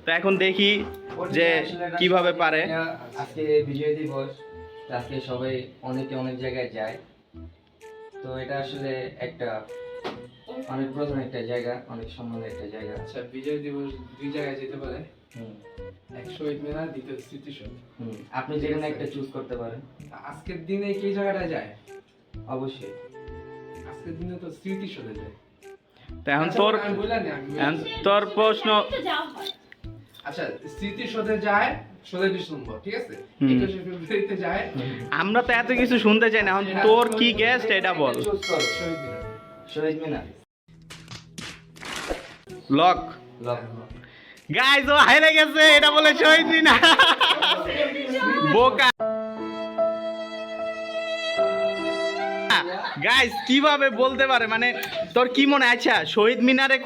তো এখন দেখি যে কিভাবে পারে। আজকে বিজয় দিবস, আজকে সবাই অনেকে অনেক জায়গায় যায়। তো এটা আসলে একটা অনেক প্রধান একটা জায়গা, অনেক সম্মানের একটা জায়গা। আচ্ছা, বিজয় দিবস দুই জায়গায় যেতে পারে, হুম এক শহীদ মিনার, দ্বিতীয় স্মৃতিসৌধ। আপনি যেখানে একটা চুজ করতে পারেন। আজকের দিনে কি জায়গাটায় যায়? অবশ্যই আজকের দিনে তো স্মৃতিসৌধে যায়। তো এখন আচ্ছা, তোর আমি বললাম না, এখন তোর প্রশ্ন। আচ্ছা, স্মৃতিসৌধে যায় 16 ডিসেম্বর, ঠিক আছে? হুম। 21শে ফেব্রুয়ারিতে যায় আমরা তো এত কিছু শুনতে চাই না, এখন তোর কি গেস্ট এটা বল। চুজ করো। শহীদ মিনার। শহীদ মিনার লক লক। গাইস, ও হাইরে গেছে, এটা বলে শহীদ মিনার। বোকা গাইস, কিভাবে বলতে পারে? মানে তোর কি মনে আছে শহীদ মিনারে